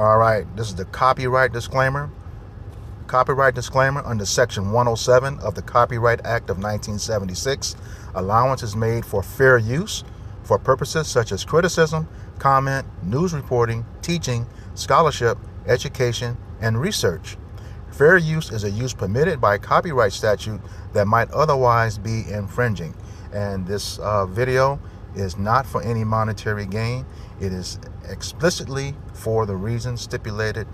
All right, this is the copyright disclaimer. Copyright disclaimer under Section 107 of the Copyright Act of 1976. Allowance is made for fair use for purposes such as criticism, comment, news reporting, teaching, scholarship, education, and research. Fair use is a use permitted by copyright statute that might otherwise be infringing. And this video is not for any monetary gain. It is explicitly for the reasons stipulated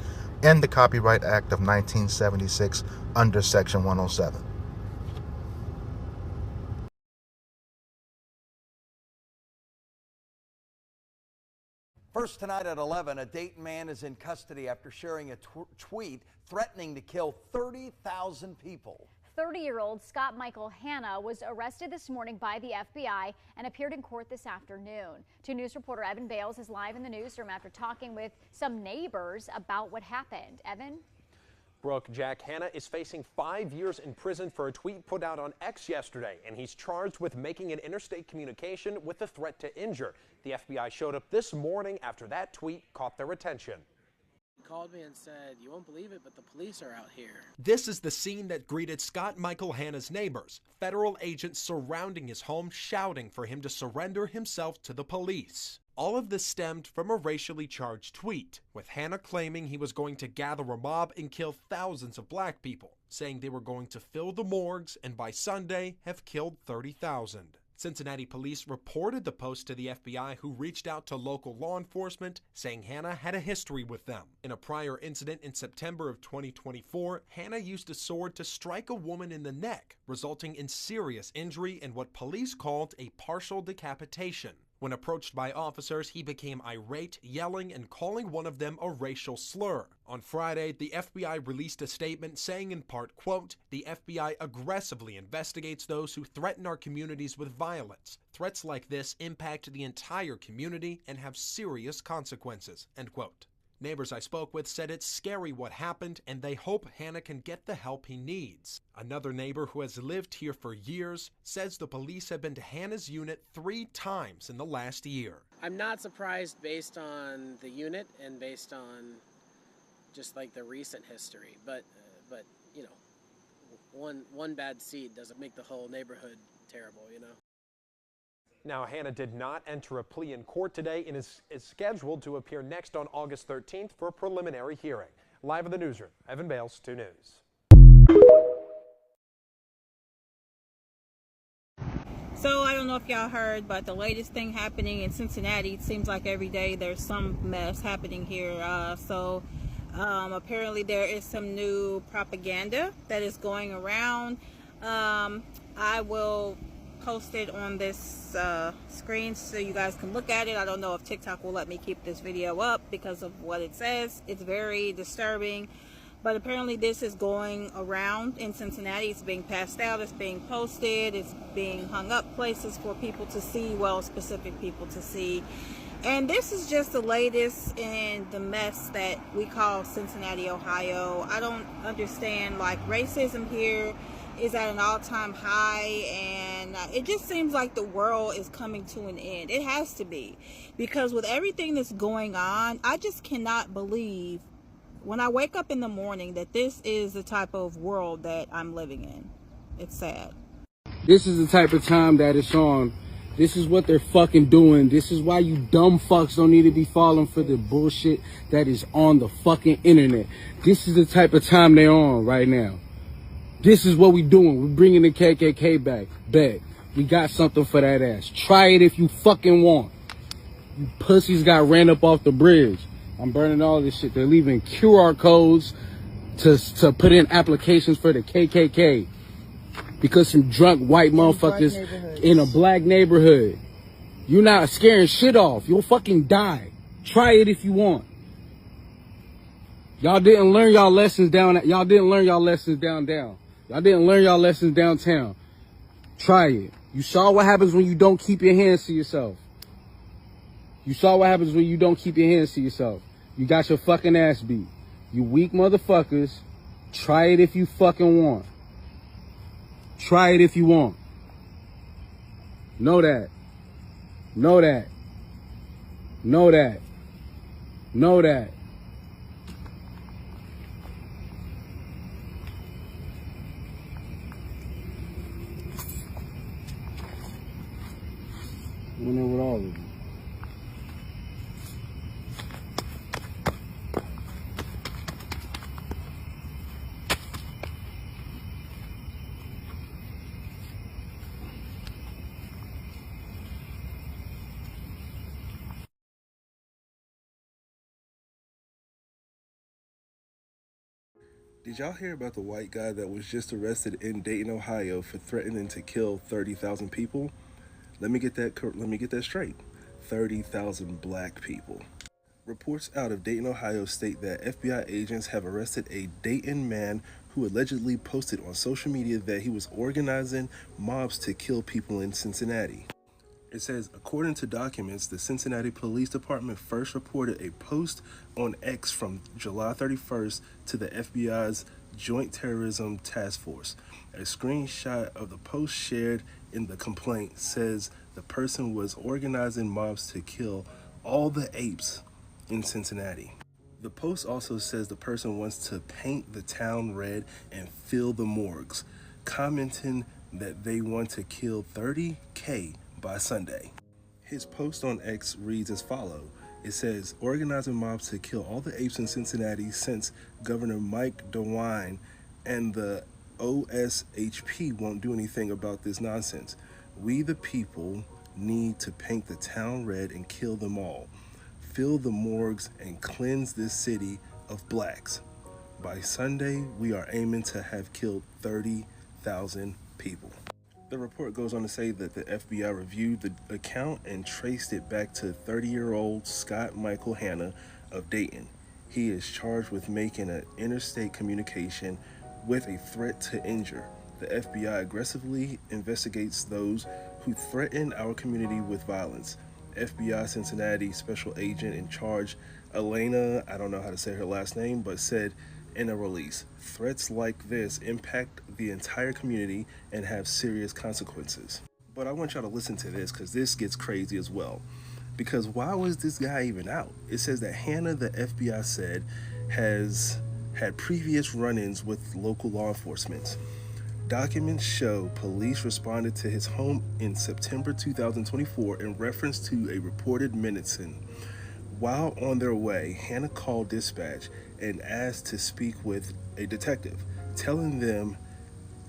in the Copyright Act of 1976 under Section 107. First tonight at 11, a Dayton man is in custody after sharing a tweet threatening to kill 30,000 people. 30-year-old Scott Michael Hanna was arrested this morning by the FBI and appeared in court this afternoon. 2 News reporter Evan Bales is live in the newsroom after talking with some neighbors about what happened. Evan? Brooke, Jack Hanna is facing 5 years in prison for a tweet put out on X yesterday, and he's charged with making an interstate communication with a threat to injure. The FBI showed up this morning after that tweet caught their attention. Called me and said, "You won't believe it, but the police are out here." This is the scene that greeted Scott Michael Hanna's neighbors. Federal agents surrounding his home, shouting for him to surrender himself to the police. All of this stemmed from a racially charged tweet, with Hanna claiming he was going to gather a mob and kill thousands of black people, saying they were going to fill the morgues and by Sunday have killed 30,000. Cincinnati police reported the post to the FBI, who reached out to local law enforcement, saying Hanna had a history with them. In a prior incident in September of 2024, Hanna used a sword to strike a woman in the neck, resulting in serious injury and what police called a partial decapitation. When approached by officers, he became irate, yelling and calling one of them a racial slur. On Friday, the FBI released a statement saying in part, quote, "The FBI aggressively investigates those who threaten our communities with violence. Threats like this impact the entire community and have serious consequences," end quote. Neighbors I spoke with said it's scary what happened and they hope Hanna can get the help he needs. Another neighbor who has lived here for years says the police have been to Hanna's unit 3 times in the last year. I'm not surprised based on the unit and based on just like the recent history, but you know, one bad seed doesn't make the whole neighborhood terrible, you know. Now, Hanna did not enter a plea in court today and is scheduled to appear next on August 13th for a preliminary hearing. Live in the newsroom, Evan Bales, 2 News. So I don't know if y'all heard, but the latest thing happening in Cincinnati, it seems like every day there's some mess happening here. Apparently there is some new propaganda that is going around. I will post it on this screen so you guys can look at it. I don't know if TikTok will let me keep this video up because of what it says. It's very disturbing, but apparently this is going around in Cincinnati. It's being passed out, it's being posted, it's being hung up places for people to see, well, specific people to see. And this is just the latest in the mess that we call Cincinnati, Ohio. I don't understand, like, racism here is at an all-time high, and it just seems like the world is coming to an end. It has to be, because with everything that's going on, I just cannot believe when I wake up in the morning that this is the type of world that I'm living in. It's sad. This is the type of time that it's on. This is what they're fucking doing. This is why you dumb fucks don't need to be falling for the bullshit that is on the fucking internet. This is the type of time they're on right now. This is what we doing. We're bringing the KKK back. We got something for that ass. Try it if you fucking want. You pussies got ran up off the bridge. I'm burning all this shit. They're leaving QR codes to put in applications for the KKK. Because some drunk white motherfuckers in a black neighborhood. You're not scaring shit off. You'll fucking die. Try it if you want. Y'all didn't learn y'all lessons down. Y'all didn't learn y'all lessons down. Y'all didn't learn y'all lessons downtown. Try it. You saw what happens when you don't keep your hands to yourself. You saw what happens when you don't keep your hands to yourself. You got your fucking ass beat. You weak motherfuckers. Try it if you fucking want. Try it if you want. Know that. Know that. Know that. Know that. all of you. Did y'all hear about the white guy that was just arrested in Dayton, Ohio for threatening to kill 30,000 people? Let me get that straight. 30,000 black people. Reports out of Dayton, Ohio state that FBI agents have arrested a Dayton man who allegedly posted on social media that he was organizing mobs to kill people in Cincinnati. It says, according to documents, the Cincinnati Police Department first reported a post on X from July 31st to the FBI's Joint Terrorism Task Force. A screenshot of the post shared in the complaint says the person was organizing mobs to kill all the apes in Cincinnati. The post also says the person wants to paint the town red and fill the morgues, commenting that they want to kill 30K by Sunday. His post on X reads as follows. It says, organizing mobs to kill all the apes in Cincinnati since Governor Mike DeWine and the OSHP won't do anything about this nonsense. We the people need to paint the town red and kill them all. Fill the morgues and cleanse this city of blacks. By Sunday, we are aiming to have killed 30,000 people. The report goes on to say that the FBI reviewed the account and traced it back to 30-year-old Scott Michael Hanna of Dayton. He is charged with making an interstate communication with a threat to injure. The FBI aggressively investigates those who threaten our community with violence. FBI Cincinnati Special Agent in charge, Elena, I don't know how to say her last name, but said in a release, threats like this impact the entire community and have serious consequences. But I want y'all to listen to this because this gets crazy as well. Because why was this guy even out? It says that Hanna, the FBI said, has had previous run-ins with local law enforcement. Documents show police responded to his home in September 2024 in reference to a reported menacing. While on their way, Hanna called dispatch and asked to speak with a detective, telling them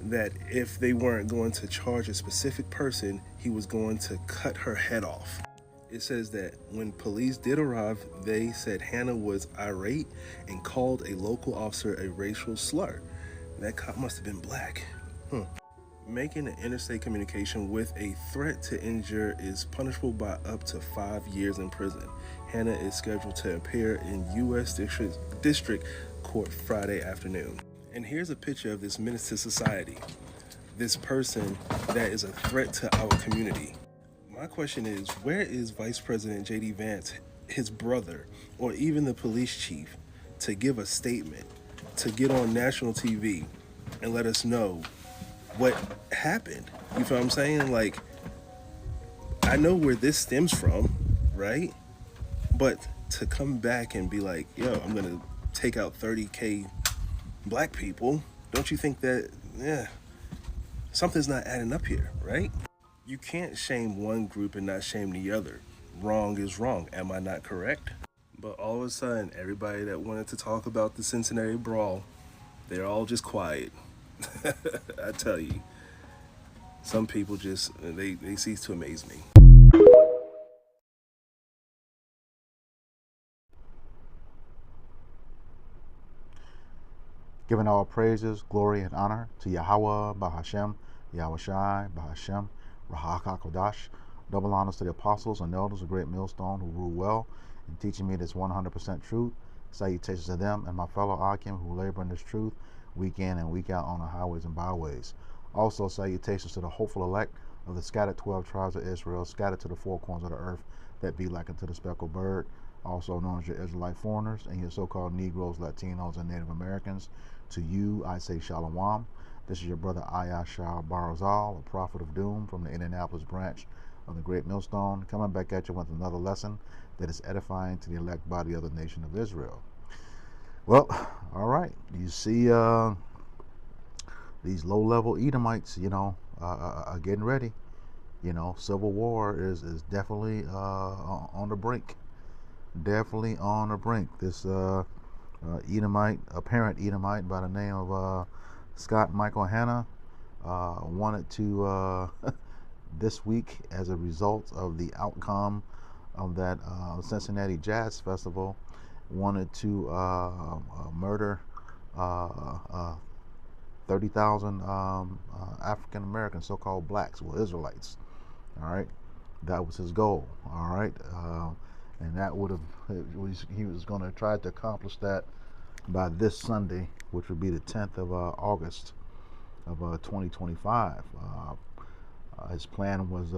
that if they weren't going to charge a specific person, he was going to cut her head off. It says that when police did arrive, they said Hanna was irate and called a local officer a racial slur. That cop must have been black. Making an interstate communication with a threat to injure is punishable by up to 5 years in prison. Hanna is scheduled to appear in U.S. District Court Friday afternoon. And here's a picture of this menace to society. This person that is a threat to our community. My question is, where is Vice President J.D. Vance, his brother, or even the police chief to give a statement, to get on national TV and let us know what happened? You feel what I'm saying? Like, I know where this stems from, right? But to come back and be like, yo, I'm gonna take out 30K black people, don't you think that, something's not adding up here, right? You can't shame one group and not shame the other. Wrong is wrong, am I not correct? But all of a sudden, everybody that wanted to talk about the Cincinnati brawl, they're all just quiet. I tell you, some people just, they cease to amaze me. Giving all praises, glory, and honor to Yahweh, Bahashem, Yahweh Shai, Bahashem, Rahak HaKodash. Double honors to the apostles and elders of Great Millstone who rule well in teaching me this 100% truth. Salutations to them and my fellow Akim who labor in this truth week in and week out on the highways and byways. Also, salutations to the hopeful elect of the scattered 12 tribes of Israel, scattered to the four corners of the earth, that be like unto the speckled bird, also known as your Israelite foreigners and your so-called Negroes, Latinos, and Native Americans. To you, I say Shalom. This is your brother Ayashar Barazal, a prophet of doom from the Indianapolis branch of the Great Millstone, coming back at you with another lesson that is edifying to the elect body of the nation of Israel. Well, all right. You see these low-level Edomites, are getting ready. You know, civil war is definitely on the brink. Definitely on the brink. This Edomite, apparent Edomite by the name of Scott Michael Hanna, wanted to this week, as a result of the outcome of that Cincinnati Jazz Festival, wanted to murder 30,000 African Americans, so-called blacks, well, Israelites. All right, that was his goal. All right, and that would have, he was going to try to accomplish that by this Sunday, which would be the 10th of August of 2025. His plan was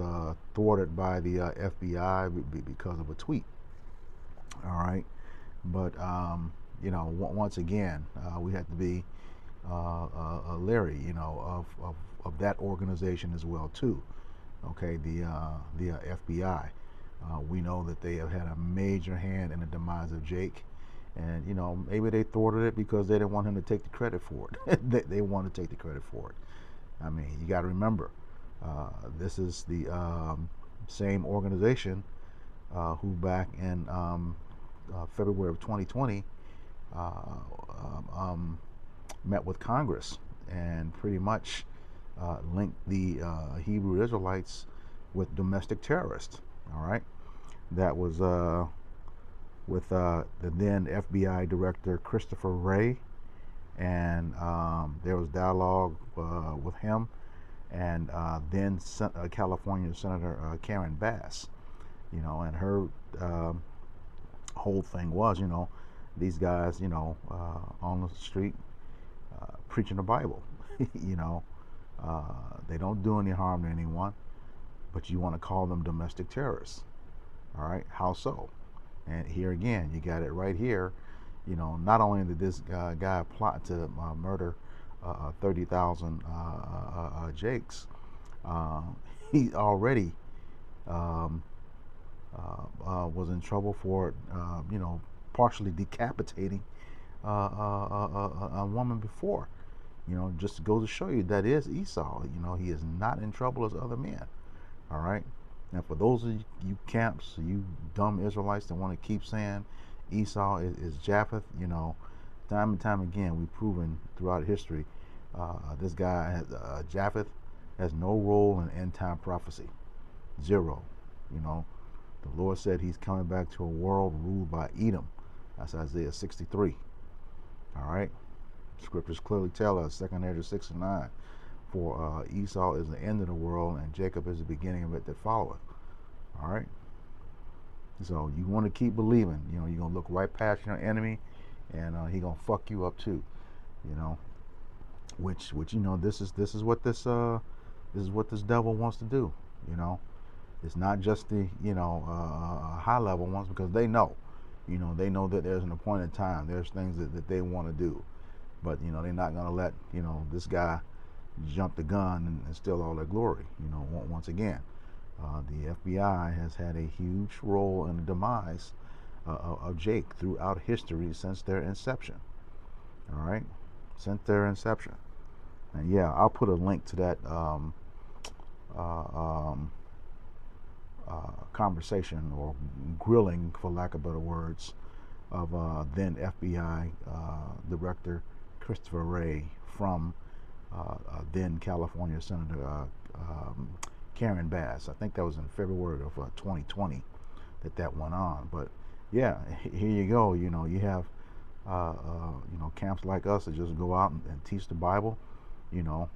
thwarted by the FBI because of a tweet. All right, but you know, once again, we have to be leery, you know, of that organization as well too. Okay, the FBI. We know that they have had a major hand in the demise of Jake, and you know, maybe they thwarted it because they didn't want him to take the credit for it. they want to take the credit for it. I mean, you got to remember, this is the same organization who back in February of 2020 met with Congress and pretty much linked the Hebrew Israelites with domestic terrorists. All right, that was with the then FBI Director Christopher Wray, and there was dialogue with him and then California Senator Karen Bass. You know, and her whole thing was, you know, these guys, you know, on the street preaching the Bible. You know, they don't do any harm to anyone, but you want to call them domestic terrorists. All right, how so? And here again, you got it right here. You know, not only did this guy plot to murder 30,000 Jakes, he already was in trouble for, you know, partially decapitating a woman before. You know, just to go to show you that is Esau. You know, he is not in trouble as other men. All right. Now, for those of you camps, you dumb Israelites that want to keep saying Esau is Japheth, you know, time and time again, we've proven throughout history, this guy, Japheth, has no role in end-time prophecy. Zero. You know, the Lord said he's coming back to a world ruled by Edom. That's Isaiah 63. All right. Scriptures clearly tell us, 2nd Ezra 6 and 9, for Esau is the end of the world, and Jacob is the beginning of it that followeth. All right. So you want to keep believing. You know, you're gonna look right past your enemy, and he gonna fuck you up too. You know, which you know, this is what this devil wants to do. You know, it's not just the, you know, high level ones, because they know. You know, they know that there's an appointed time. There's things that they want to do. But, you know, they're not going to let, you know, this guy jump the gun and steal all their glory. You know, once again, the FBI has had a huge role in the demise of Jake throughout history since their inception. All right? Since their inception. And, yeah, I'll put a link to that conversation, or grilling, for lack of better words, of then FBI Director Christopher Wray from then California Senator Karen Bass. I think that was in February of 2020 that went on. But yeah, here you go. You know, you have you know, camps like us that just go out and teach the Bible. You know,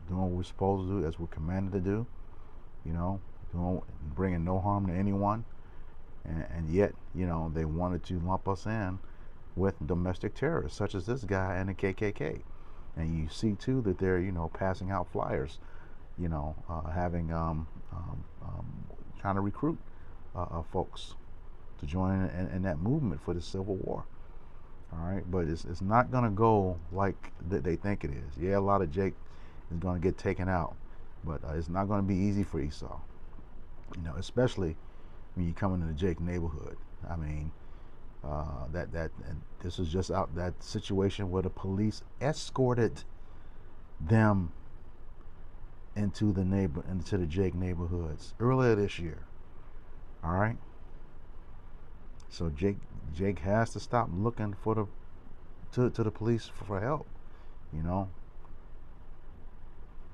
doing what we're supposed to do, as we're commanded to do. You know, bringing no harm to anyone. And yet, you know, they wanted to lump us in with domestic terrorists, such as this guy and the KKK. And you see, too, that they're, you know, passing out flyers, you know, having, trying to recruit folks to join in that movement for the Civil War. All right, but it's not going to go like they think it is. Yeah, a lot of Jake is going to get taken out, but it's not going to be easy for Esau. You know, especially when you come into the Jake neighborhood. I mean, and this is just out that situation where the police escorted them into the Jake neighborhoods earlier this year. All right. So Jake has to stop looking for to the police for help. You know,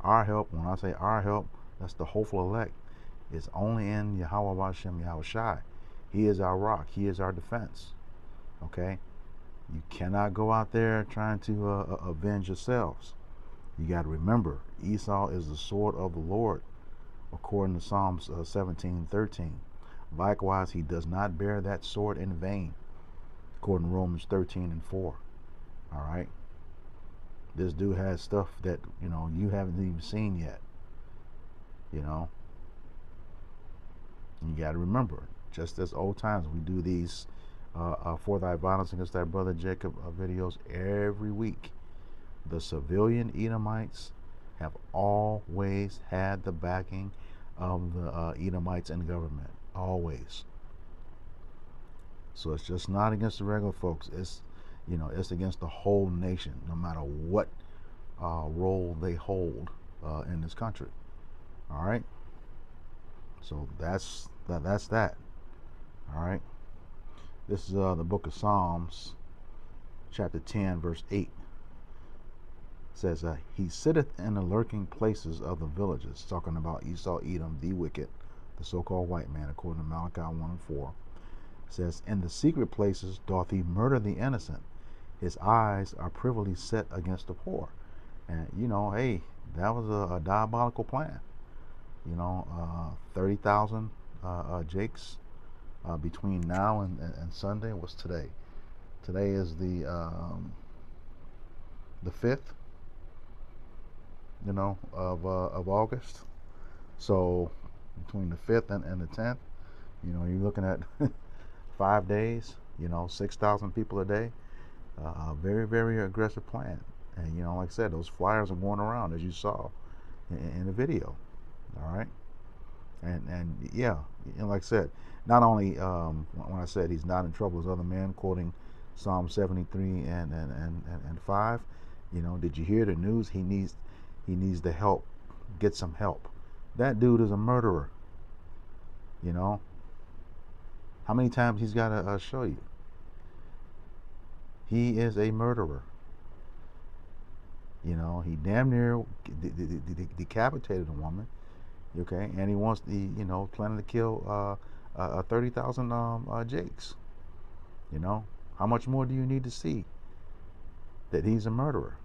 our help. When I say our help, that's the hopeful elect. It's only in Yahweh Hashem Yahweh Shai. He is our rock. He is our defense. Okay. You cannot go out there trying to avenge yourselves. You got to remember, Esau is the sword of the Lord, according to Psalms 17:13. Likewise, he does not bear that sword in vain, according to Romans 13:4. All right. This dude has stuff that, you know, you haven't even seen yet. You know. You got to remember, just as old times, we do these for thy violence against thy brother Jacob videos every week. The civilian Edomites have always had the backing of the Edomites in government. Always. So it's just not against the regular folks. It's, you know, it's against the whole nation, no matter what role they hold in this country. All right. So that's that. All right. This is the book of Psalms, chapter 10, verse 8. It says, he sitteth in the lurking places of the villages, talking about Esau, Edom, the wicked, the so-called white man, according to Malachi 1:4. It says, in the secret places doth he murder the innocent. His eyes are privily set against the poor. And, you know, hey, that was a diabolical plan. You know, 30,000 Jakes between now and Sunday. What's today? Today is the 5th, you know, of August. So between the 5th and the 10th, you know, you're looking at 5 days, you know, 6,000 people a day. Very, very aggressive plan. And, you know, like I said, those flyers are going around, as you saw in the video. All right. And yeah, and like I said, not only when I said he's not in trouble as other men, quoting Psalm 73 and 5, you know, did you hear the news? He needs the help. Get some help. That dude is a murderer. You know, how many times he's got to show you? He is a murderer. You know, he damn near decapitated a woman. Okay, and he wants you know, planning to kill 30,000 Jakes. You know, how much more do you need to see that he's a murderer?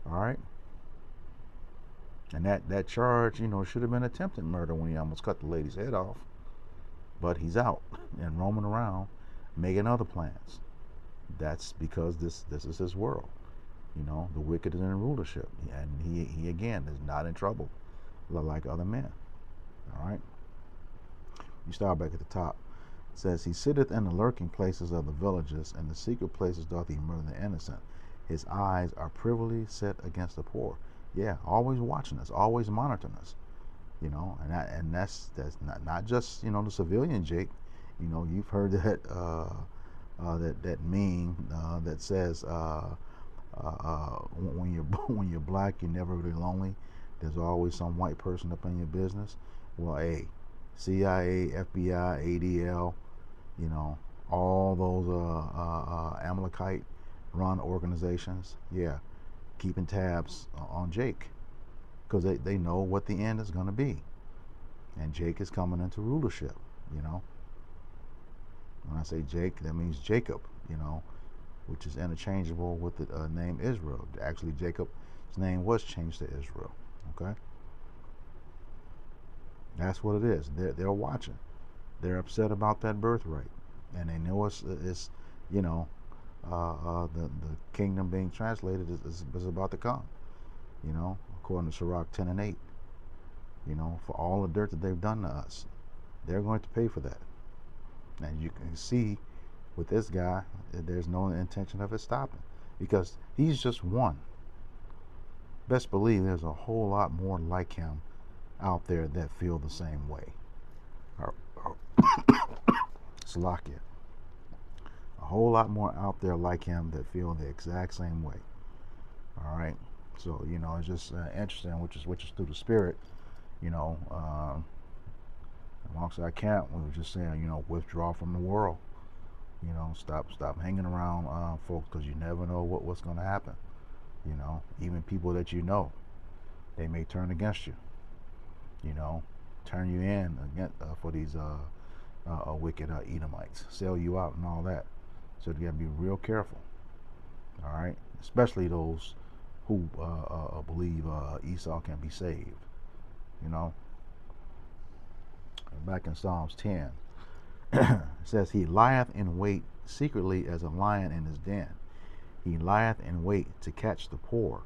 All right, and that charge, you know, should have been attempted murder when he almost cut the lady's head off. But he's out and roaming around, making other plans. That's because this is his world. You know, the wicked is in rulership, and he again is not in trouble like other men. All right. You start back at the top. It says, he sitteth in the lurking places of the villages, and the secret places doth he murder the innocent. His eyes are privily set against the poor. Yeah, always watching us, always monitoring us. You know, and that's not just, you know, the civilian Jake. You know, you've heard that that meme that says when you're black, you're never really lonely. There's always some white person up in your business. Well, hey, CIA, FBI, ADL, you know, all those Amalekite run organizations, yeah, keeping tabs on Jake, because they know what the end is going to be. And Jake is coming into rulership, you know. When I say Jake, that means Jacob, you know, which is interchangeable with the name Israel. Actually, Jacob's name was changed to Israel. Okay, that's what it is. They're watching. They're upset about that birthright, and they know it's you know, the kingdom being translated is about to come. You know, according to Sirach 10 and 8. You know, for all the dirt that they've done to us, they're going to pay for that. And you can see with this guy, there's no intention of it stopping, because he's just one. Best believe there's a whole lot more like him out there that feel the same way. Slovakia. A whole lot more out there like him that feel the exact same way. All right. So it's just interesting, which is through the spirit. You know, alongside camp, we were just saying, withdraw from the world. Stop hanging around folks, because you never know what's going to happen. Even people that they may turn against you. Turn you in again for these wicked Edomites, sell you out and all that. So you gotta be real careful. All right, especially those who believe Esau can be saved. Back in Psalms 10, it says, "He lieth in wait secretly as a lion in his den. He lieth in wait to catch the poor.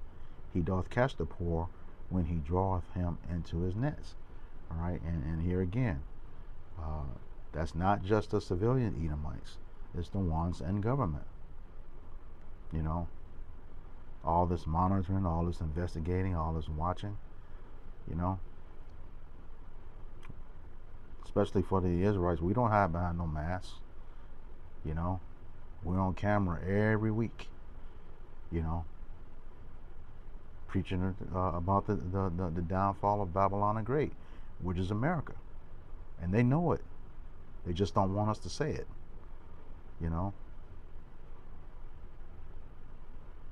He doth catch the poor when he draweth him into his nets." All right, and here again, that's not just the civilian Edomites; it's the ones in government. All this monitoring, all this investigating, all this watching. Especially for the Israelites, we don't hide behind no masks. We're on camera every week. Preaching about the downfall of Babylon the Great, which is America, and they know it. They just don't want us to say it.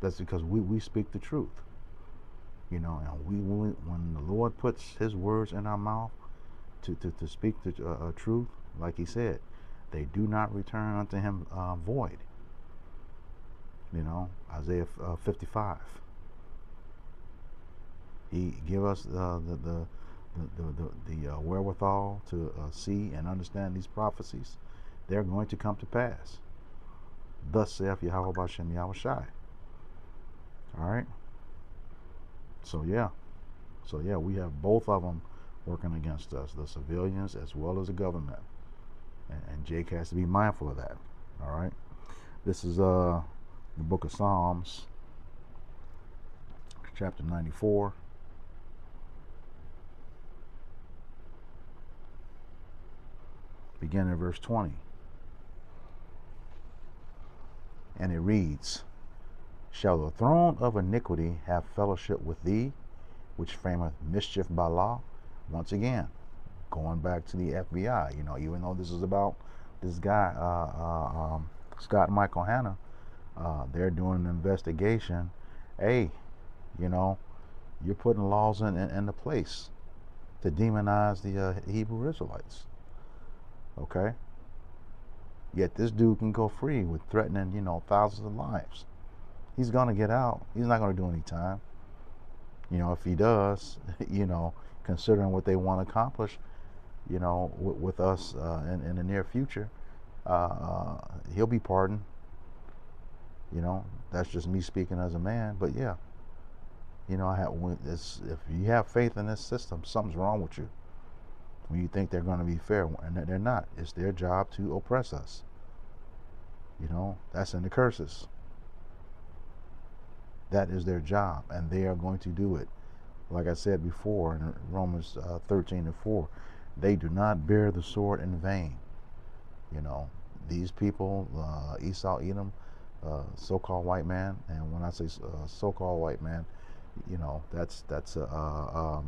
That's because we speak the truth. And when the Lord puts His words in our mouth to speak the truth, like He said, they do not return unto Him void. Isaiah 55. He give us the wherewithal to see and understand these prophecies. They're going to come to pass. Thus saith Yahweh Bashem Yahweh Shai. All right. So yeah, we have both of them working against us, the civilians as well as the government, and Jake has to be mindful of that. All right. This is the book of Psalms, chapter 94. Beginning at verse 20. And it reads, "Shall the throne of iniquity have fellowship with thee, which frameth mischief by law?" Once again, going back to the FBI, even though this is about this guy, Scott Michael Hanna, they're doing an investigation. Hey, you're putting laws into place to demonize the Hebrew Israelites. Okay? Yet this dude can go free with threatening, thousands of lives. He's going to get out. He's not going to do any time. If he does, considering what they want to accomplish, with us in the near future, he'll be pardoned. That's just me speaking as a man. But yeah, if you have faith in this system, something's wrong with you. When you think they're going to be fair, and they're not. It's their job to oppress us. That's in the curses. That is their job, and they are going to do it. Like I said before in Romans 13:4, they do not bear the sword in vain. These people, Esau, Edom, so-called white man, and when I say so-called white man, that's a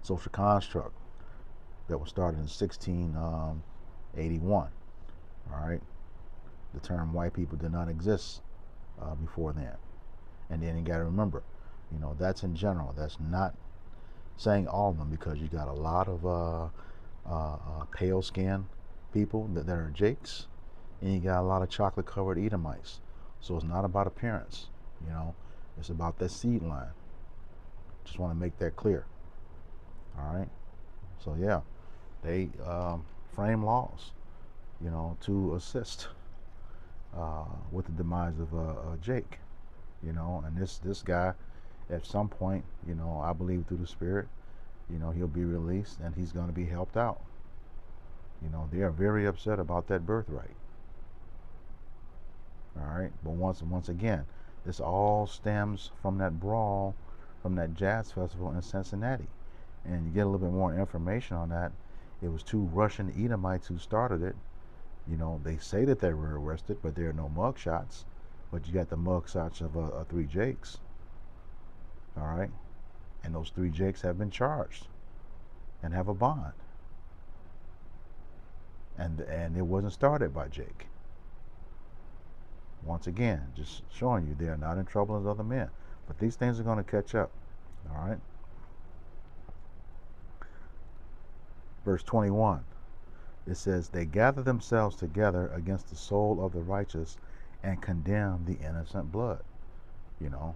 social construct that was started in 1681. All right, the term white people did not exist before then. And then you got to remember, that's in general. That's not saying all of them, because you got a lot of pale skinned people that are Jakes, and you got a lot of chocolate covered Edomites. So it's not about appearance, it's about that seed line. Just want to make that clear. All right. So yeah, they frame laws, to assist with the demise of Jake, and this guy, at some point, I believe through the Spirit, he'll be released and he's going to be helped out. They are very upset about that birthright. All right, but once again, this all stems from that brawl, from that jazz festival in Cincinnati, and you get a little bit more information on that. It was 2 Russian Edomites who started it. They say that they were arrested, but there are no mug shots. But you got the mug shots of 3 Jakes. All right. And those 3 Jakes have been charged and have a bond. And it wasn't started by Jake. Once again, just showing you they are not in trouble as other men. But these things are going to catch up. All right. Verse 21. It says, they gather themselves together against the soul of the righteous and condemn the innocent blood. You know,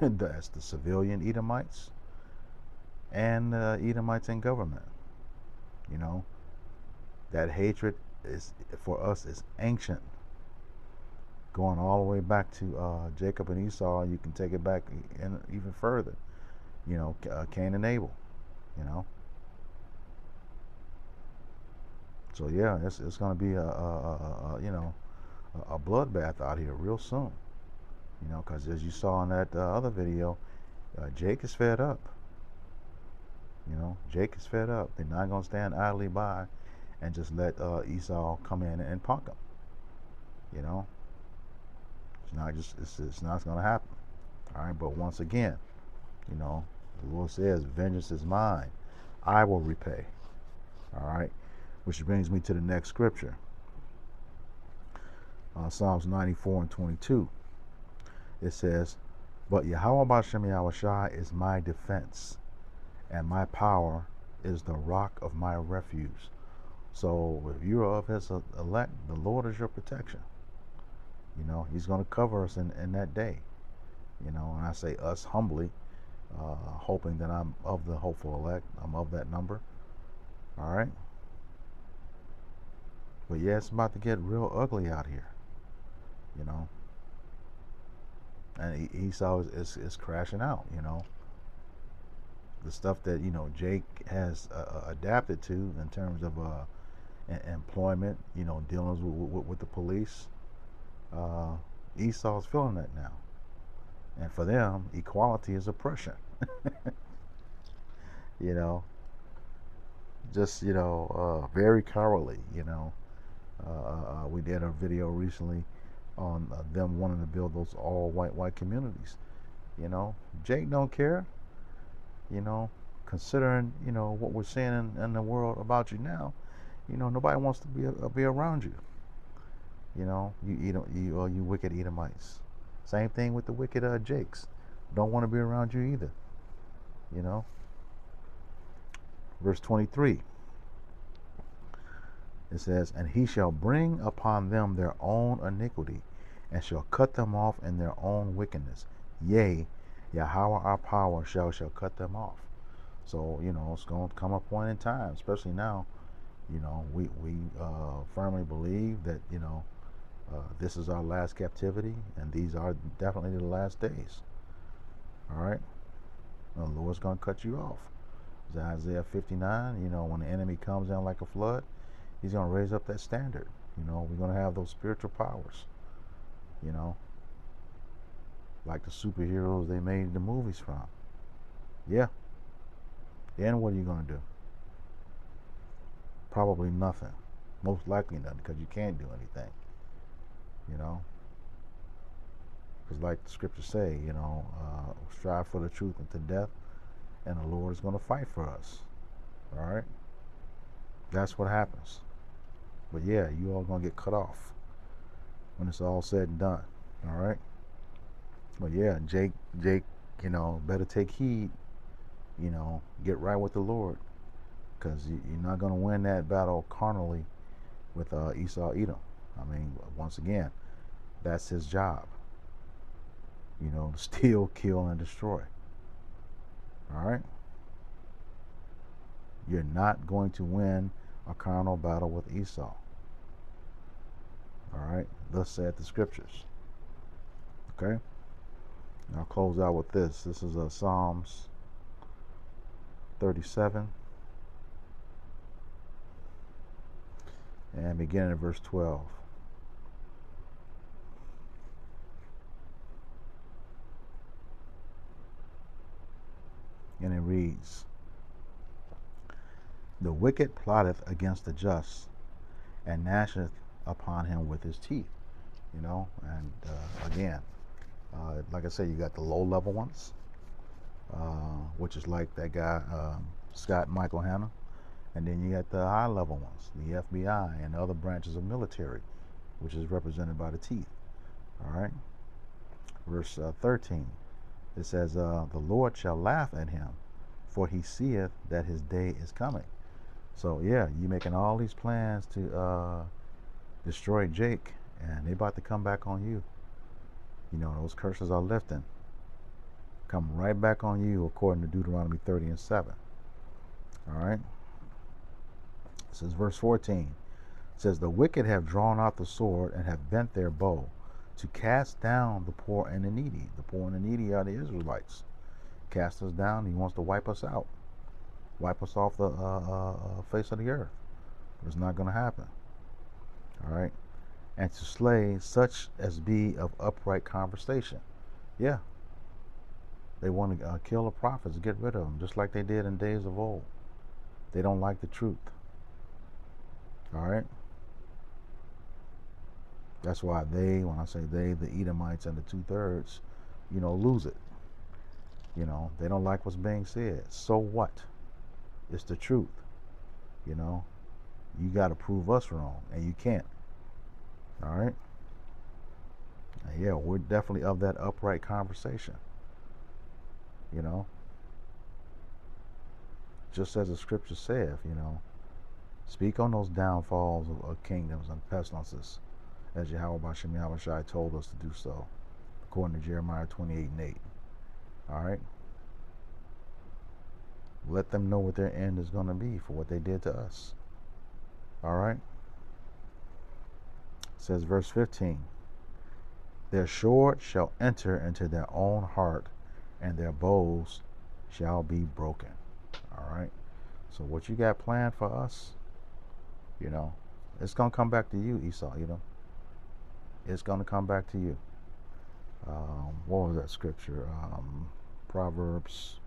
that's the civilian Edomites and Edomites in government. You know, that hatred is for us is ancient, going all the way back to Jacob and Esau. You can take it back even further. You know, Cain and Abel. You know, so yeah, it's going to be a bloodbath out here real soon. You know, because as you saw in that other video, Jake is fed up. You know, Jake is fed up. They're not going to stand idly by and just let Esau come in and punk him. You know, it's not going to happen. All right, but once again, you know, the Lord says, vengeance is mine, I will repay. All right, which brings me to the next scripture, Psalms 94:22. It says, but Yahweh B'Shem Yahushua is my defense, and my power is the rock of my refuge. So if you are of his elect, the Lord is your protection. You know, he's going to cover us in that day. You know, and I say us humbly, hoping that I'm of the hopeful elect. I'm of that number. All right. But yeah, it's about to get real ugly out here. You know. And Esau is crashing out, you know. The stuff that, you know, Jake has adapted to in terms of employment, you know, dealings with the police. Esau's feeling that now. And for them, equality is oppression. You know, just, you know, very cowardly, you know. We did a video recently on them wanting to build those all white communities. You know, Jake don't care. You know, considering, you know, what we're seeing in the world about you now, you know, nobody wants to be around you. You know, you wicked Edomites. Same thing with the wicked Jakes. Don't want to be around you either. You know. Verse 23. It says, and he shall bring upon them their own iniquity, and shall cut them off in their own wickedness. Yea, Yahweh our power shall cut them off. So, you know, it's going to come a point in time, especially now, you know, we firmly believe that, you know, this is our last captivity, and these are definitely the last days. All right? The Lord's going to cut you off. It's Isaiah 59, you know, when the enemy comes in like a flood, he's going to raise up that standard. You know, we're going to have those spiritual powers, you know, like the superheroes they made the movies from. Yeah. Then what are you going to do? Probably nothing. Most likely nothing, because you can't do anything. You know? Because like the scriptures say, you know, strive for the truth unto death, and the Lord is going to fight for us. All right? That's what happens. But yeah, you all going to get cut off when it's all said and done. All right? But yeah, Jake, you know, better take heed. You know, get right with the Lord, because you're not going to win that battle carnally with Esau Edom. I mean, once again, that's his job. You know, to steal, kill, and destroy. All right? You're not going to win a carnal battle with Esau. All right? Thus said the scriptures. Okay? And I'll close out with this. This is Psalms 37. And beginning at verse 12. And it reads, the wicked plotteth against the just, and gnasheth upon him with his teeth. You know, and again, Like I said, you got the low-level ones, which is like that guy, Scott Michael Hanna. And then you got the high-level ones, the FBI and other branches of military, which is represented by the teeth. All right. Verse 13, it says, the Lord shall laugh at him, for he seeth that his day is coming. So yeah, you making all these plans to destroy Jake, and they about to come back on you. You know, those curses are lifting. Come right back on you, according to Deuteronomy 30 and 7. All right. This is verse 14. It says, the wicked have drawn out the sword and have bent their bow to cast down the poor and the needy. The poor and the needy are the Israelites. Cast us down. He wants to wipe us out. Wipe us off the face of the earth. But it's not going to happen. All right. And to slay such as be of upright conversation. Yeah. They want to kill the prophets, get rid of them, just like they did in days of old. They don't like the truth. All right. That's why they, when I say they, the Edomites and the 2/3, you know, lose it. You know, they don't like what's being said. So what? It's the truth. You know, you got to prove us wrong, and you can't. All right. And yeah, we're definitely of that upright conversation. You know, just as the scripture saith, you know, speak on those downfalls of kingdoms and pestilences, as Yahweh Bashem Yahushai told us to do so, according to Jeremiah 28 and 8. All right. Let them know what their end is going to be for what they did to us. All right. It says verse 15, their sword shall enter into their own heart, and their bows shall be broken. All right. So what you got planned for us, you know, it's going to come back to you, Esau, you know. It's going to come back to you. What was that scripture? Proverbs,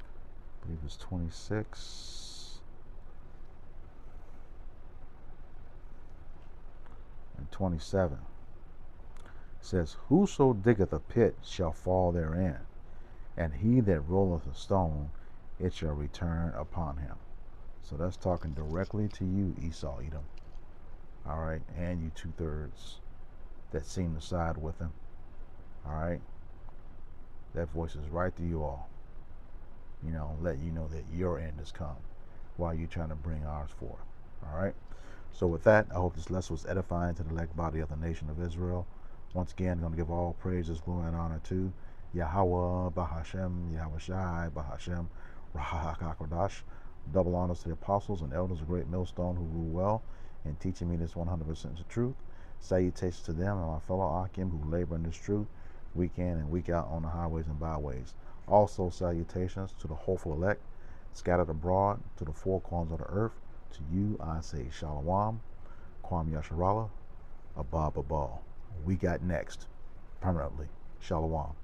I believe it's 26 and 27. It says, whoso diggeth a pit shall fall therein, and he that rolleth a stone, it shall return upon him. So that's talking directly to you, Esau, Edom. All right, and you 2/3 that seem to side with him. All right, that voice is right to you all. You know, let you know that your end has come while you're trying to bring ours forth. All right. So with that, I hope this lesson was edifying to the elect body of the nation of Israel. Once again, I'm going to give all praises, glory, and honor to Yahweh, Bahashem, Yahweh Shai, Bahashem, Rahakakodash. Double honors to the apostles and elders of Great Millstone who rule well in teaching me this 100% the truth. Salutations to them and my fellow Akim who labor in this truth week in and week out on the highways and byways. Also salutations to the hopeful elect scattered abroad to the four corners of the earth. To you I say Shalom, Kwam Yasharallah, Abba Babal. We got next permanently. Shalom.